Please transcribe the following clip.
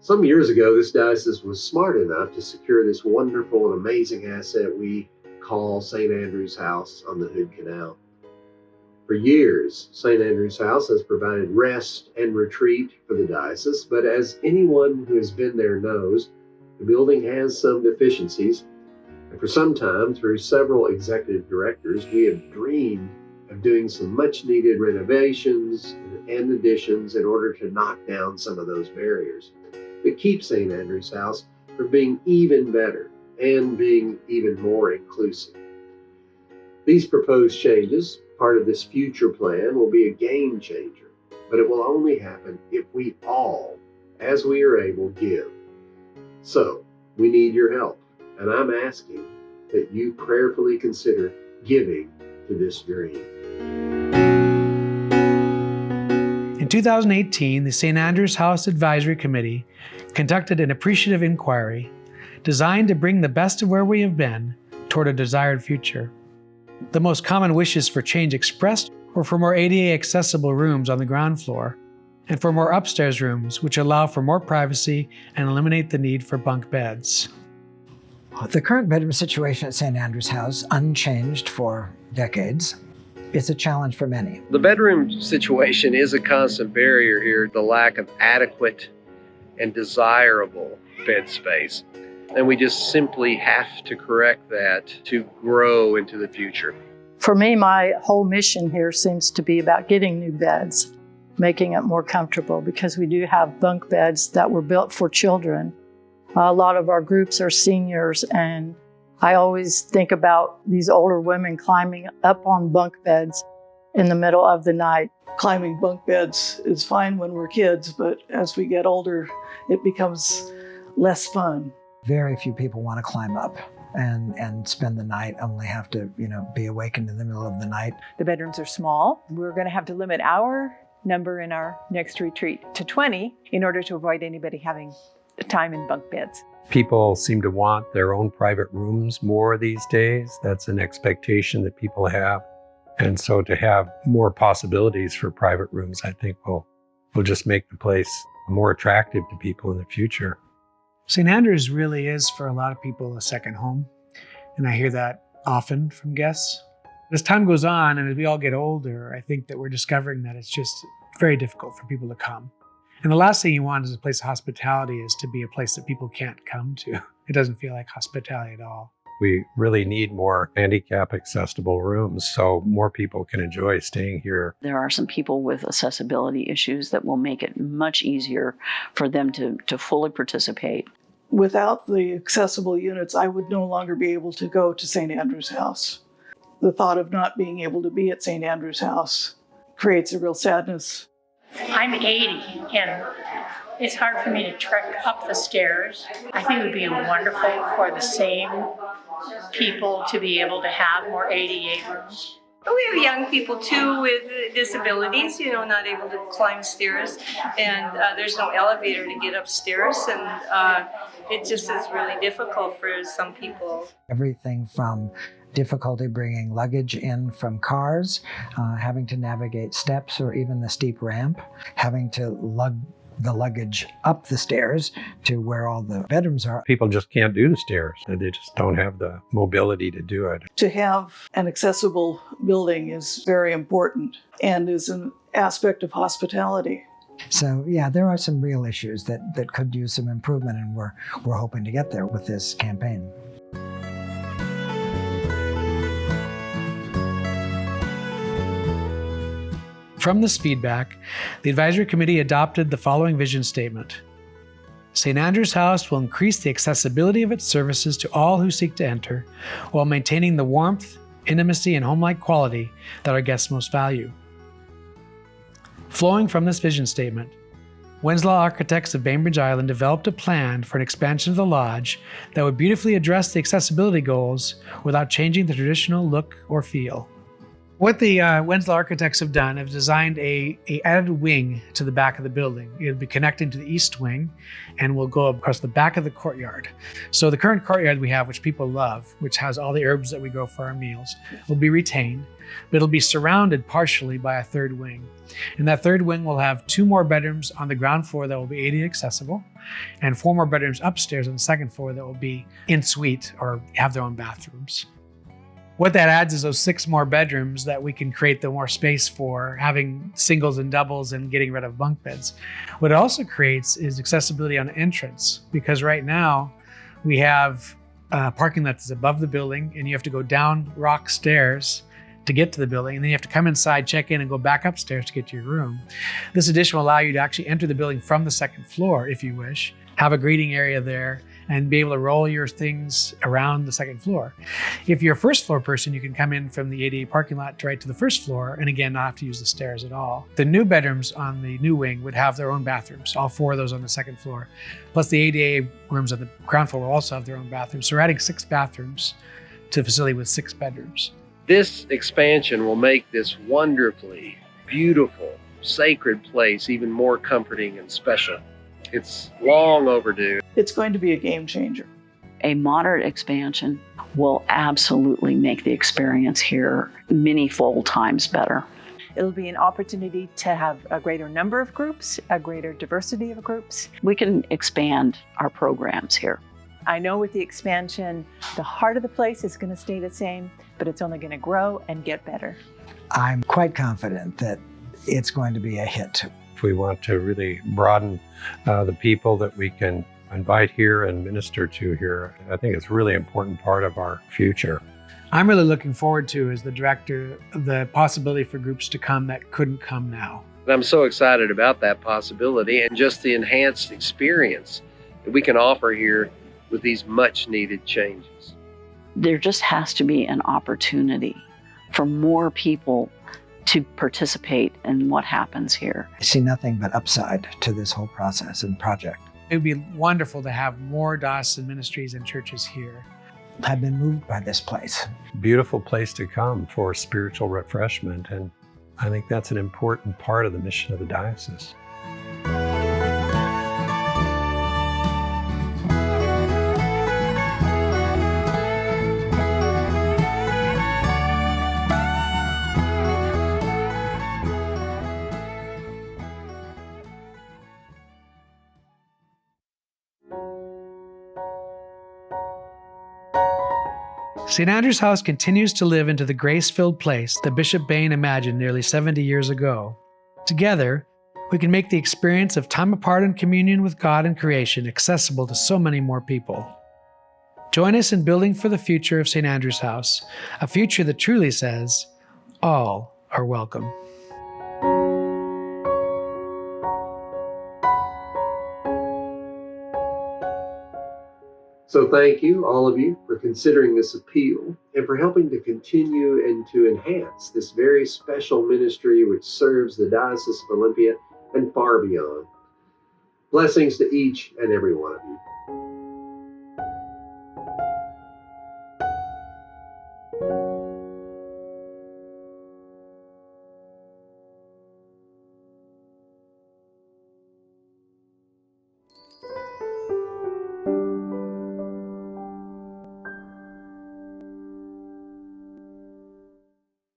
Some years ago, this diocese was smart enough to secure this wonderful and amazing asset we call St. Andrew's House on the Hood Canal. For years, St. Andrew's House has provided rest and retreat for the diocese, but as anyone who has been there knows, the building has some deficiencies, and for some time, through several executive directors, we have dreamed of doing some much-needed renovations and additions in order to knock down some of those barriers that keep St. Andrew's House from being even better and being even more inclusive. These proposed changes, part of this future plan, will be a game changer, but it will only happen if we all, as we are able, give. So, we need your help, and I'm asking that you prayerfully consider giving to this dream. In 2018, the St. Andrew's House Advisory Committee conducted an appreciative inquiry designed to bring the best of where we have been toward a desired future. The most common wishes for change expressed were for more ADA accessible rooms on the ground floor and for more upstairs rooms which allow for more privacy and eliminate the need for bunk beds. The current bedroom situation at St. Andrew's House, unchanged for decades, is a challenge for many. The bedroom situation is a constant barrier here, the lack of adequate and desirable bed space. And we just simply have to correct that to grow into the future. For me, my whole mission here seems to be about getting new beds, making it more comfortable, because we do have bunk beds that were built for children. A lot of our groups are seniors, and I always think about these older women climbing up on bunk beds in the middle of the night. Climbing bunk beds is fine when we're kids, but as we get older, it becomes less fun. Very few people want to climb up and spend the night, only have to, be awakened in the middle of the night. The bedrooms are small. We're going to have to limit our number in our next retreat to 20 in order to avoid anybody having time in bunk beds. People seem to want their own private rooms more these days. That's an expectation that people have. And so to have more possibilities for private rooms, I think will just make the place more attractive to people in the future. St. Andrews really is, for a lot of people, a second home. And I hear that often from guests. As time goes on and as we all get older, I think that we're discovering that it's just very difficult for people to come. And the last thing you want as a place of hospitality is to be a place that people can't come to. It doesn't feel like hospitality at all. We really need more handicap accessible rooms so more people can enjoy staying here. There are some people with accessibility issues that will make it much easier for them to fully participate. Without the accessible units, I would no longer be able to go to St. Andrew's House. The thought of not being able to be at St. Andrew's House creates a real sadness. I'm 80 and it's hard for me to trek up the stairs. I think it would be wonderful for the same people to be able to have more ADA rooms. We have young people too with disabilities, not able to climb stairs, and there's no elevator to get upstairs, and it just is really difficult for some people. Everything from difficulty bringing luggage in from cars, having to navigate steps or even the steep ramp, having to lug the luggage up the stairs to where all the bedrooms are. People just can't do the stairs. They just don't have the mobility to do it. To have an accessible building is very important and is an aspect of hospitality. So yeah, there are some real issues that could use some improvement, and we're hoping to get there with this campaign. From this feedback, the Advisory Committee adopted the following vision statement. St. Andrew's House will increase the accessibility of its services to all who seek to enter, while maintaining the warmth, intimacy, and home-like quality that our guests most value. Flowing from this vision statement, Wenslaw Architects of Bainbridge Island developed a plan for an expansion of the lodge that would beautifully address the accessibility goals without changing the traditional look or feel. What the Wenzel architects have done is designed a added wing to the back of the building. It'll be connecting to the east wing and will go across the back of the courtyard. So the current courtyard we have, which people love, which has all the herbs that we grow for our meals, will be retained, but it'll be surrounded partially by a third wing. And that third wing will have 2 more bedrooms on the ground floor that will be ADA accessible, and 4 more bedrooms upstairs on the second floor that will be en suite or have their own bathrooms. What that adds is those 6 more bedrooms that we can create the more space for having singles and doubles and getting rid of bunk beds. What it also creates is accessibility on entrance, because right now we have parking that's above the building and you have to go down rock stairs to get to the building, and then you have to come inside, check in, and go back upstairs to get to your room. This addition will allow you to actually enter the building from the second floor if you wish, have a greeting area there, and be able to roll your things around the second floor. If you're a first floor person, you can come in from the ADA parking lot right to the first floor, and again, not have to use the stairs at all. The new bedrooms on the new wing would have their own bathrooms, all 4 of those on the second floor. Plus the ADA rooms on the ground floor will also have their own bathrooms. So we're adding 6 bathrooms to a facility with 6 bedrooms. This expansion will make this wonderfully beautiful, sacred place even more comforting and special. It's long overdue. It's going to be a game changer. A moderate expansion will absolutely make the experience here many-fold times better. It'll be an opportunity to have a greater number of groups, a greater diversity of groups. We can expand our programs here. I know with the expansion, the heart of the place is going to stay the same, but it's only going to grow and get better. I'm quite confident that it's going to be a hit. If we want to really broaden the people that we can invite here and minister to here, I think it's a really important part of our future. I'm really looking forward to, as the director, the possibility for groups to come that couldn't come now. And I'm so excited about that possibility and just the enhanced experience that we can offer here with these much needed changes. There just has to be an opportunity for more people to participate in what happens here. I see nothing but upside to this whole process and project. It would be wonderful to have more diocesan ministries and churches here. I've been moved by this place. Beautiful place to come for spiritual refreshment, and I think that's an important part of the mission of the diocese. St. Andrew's House continues to live into the grace-filled place that Bishop Bain imagined nearly 70 years ago. Together, we can make the experience of time apart in communion with God and creation accessible to so many more people. Join us in building for the future of St. Andrew's House, a future that truly says, all are welcome. So thank you, all of you, for considering this appeal and for helping to continue and to enhance this very special ministry which serves the Diocese of Olympia and far beyond. Blessings to each and every one of you.